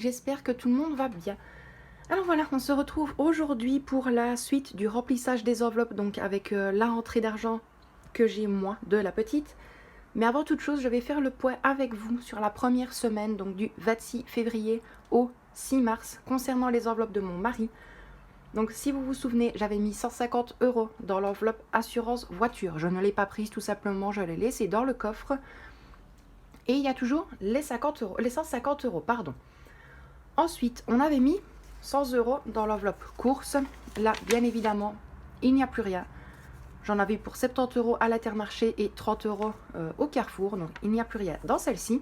j'espère que tout le monde va bien. Alors voilà, on se retrouve aujourd'hui pour la suite du remplissage des enveloppes, donc avec la rentrée d'argent que j'ai moi de la petite. Mais avant toute chose, je vais faire le point avec vous sur la première semaine, donc du 26 février au 6 mars, concernant les enveloppes de mon mari. Donc si vous vous souvenez, j'avais mis 150 € dans l'enveloppe assurance voiture. Je ne l'ai pas prise tout simplement, je l'ai laissée dans le coffre. Et il y a toujours les 150 €, les 150 €, pardon. Ensuite, on avait mis 100 € dans l'enveloppe course. Là, bien évidemment, il n'y a plus rien. J'en avais pour 70 € à l'Intermarché et 30 € au Carrefour. Donc, il n'y a plus rien dans celle-ci.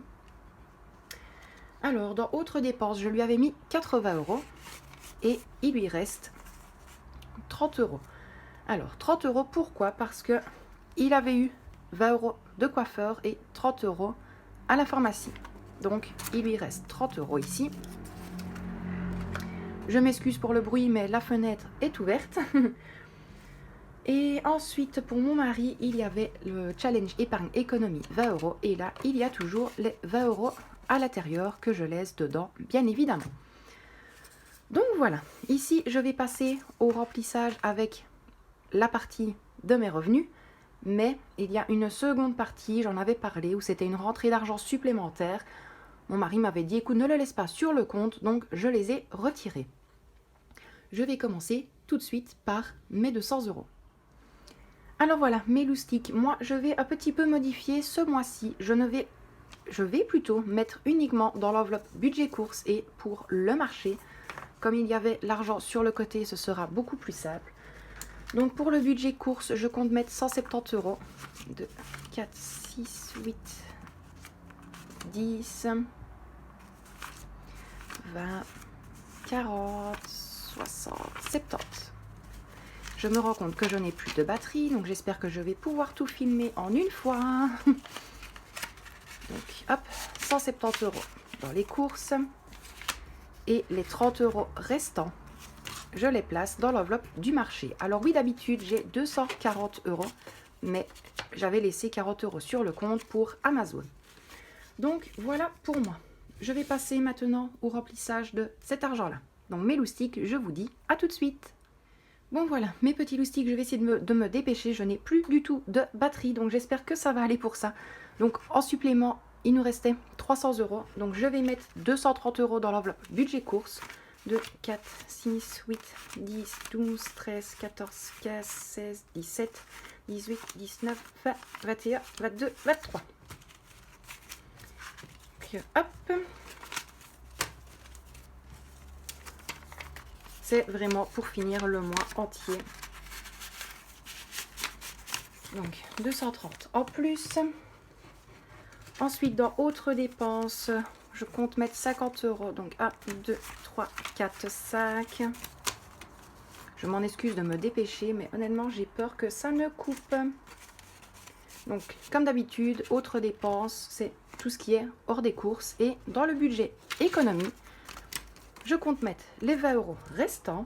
Alors, dans autres dépenses, je lui avais mis 80 € et il lui reste 30 €. Alors, 30 €, pourquoi? Parce que il avait eu 20 € de coiffeur et 30 € à la pharmacie. Donc, il lui reste 30 € ici. Je m'excuse pour le bruit, mais la fenêtre est ouverte. Et ensuite, pour mon mari, il y avait le challenge épargne économie 20 €. Et là, il y a toujours les 20 € à l'intérieur que je laisse dedans, bien évidemment. Donc voilà, ici, je vais passer au remplissage avec la partie de mes revenus. Mais il y a une seconde partie, j'en avais parlé, où c'était une rentrée d'argent supplémentaire. Mon mari m'avait dit, écoute, ne le laisse pas sur le compte, donc je les ai retirés. Je vais commencer tout de suite par mes 200 €. Alors voilà, mes loustiques. Moi, je vais un petit peu modifier ce mois-ci. Je vais plutôt mettre uniquement dans l'enveloppe budget course et pour le marché. Comme il y avait l'argent sur le côté, ce sera beaucoup plus simple. Donc pour le budget course, je compte mettre 170 €. 2, 4, 6, 8, 10, 20, 40, 60, 70. Je me rends compte que je n'ai plus de batterie, donc j'espère que je vais pouvoir tout filmer en une fois. Donc hop, 170 € dans les courses. Et les 30 € restants, je les place dans l'enveloppe du marché. Alors oui, d'habitude, j'ai 240 €, mais j'avais laissé 40 € sur le compte pour Amazon. Donc voilà pour moi. Je vais passer maintenant au remplissage de cet argent-là. Donc mes loustiques, je vous dis à tout de suite. Bon voilà, mes petits loustiques, je vais essayer de me dépêcher. Je n'ai plus du tout de batterie, donc j'espère que ça va aller pour ça. Donc en supplément, il nous restait 300 €. Donc je vais mettre 230 € dans l'enveloppe budget course. 2, 4, 6, 8, 10, 12, 13, 14, 15, 16, 17, 18, 19, 20, 21, 22, 23. Puis hop. C'est vraiment pour finir le mois entier. Donc 230 en plus. Ensuite, dans autres dépenses, je compte mettre 50 €. Donc 1, 2, 3, 4, 5. Je m'en excuse de me dépêcher, mais honnêtement, j'ai peur que ça ne coupe. Donc, comme d'habitude, autres dépenses, c'est tout ce qui est hors des courses. Et dans le budget économie, je compte mettre les 20 € restants,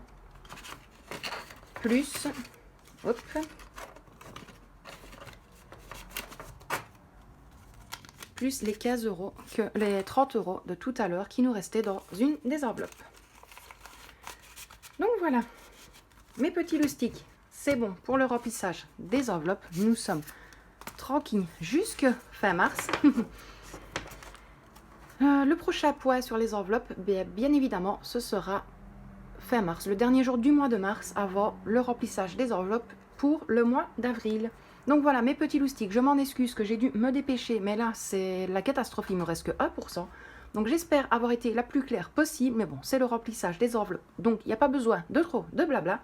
plus, hop, plus les 15 €, les 30 € de tout à l'heure qui nous restaient dans une des enveloppes. Donc voilà, mes petits loustiques, c'est bon pour le remplissage des enveloppes. Nous sommes tranquilles jusque fin mars. Le prochain point sur les enveloppes, bien évidemment, ce sera fin mars, le dernier jour du mois de mars, avant le remplissage des enveloppes pour le mois d'avril. Donc voilà, mes petits loustiques, je m'en excuse que j'ai dû me dépêcher, mais là, c'est la catastrophe, il ne me reste que 1%. Donc j'espère avoir été la plus claire possible, mais bon, c'est le remplissage des enveloppes, donc il n'y a pas besoin de trop de blabla.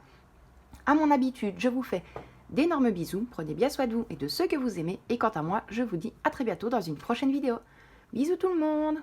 À mon habitude, je vous fais d'énormes bisous, prenez bien soin de vous et de ceux que vous aimez, et quant à moi, je vous dis à très bientôt dans une prochaine vidéo. Bisous tout le monde!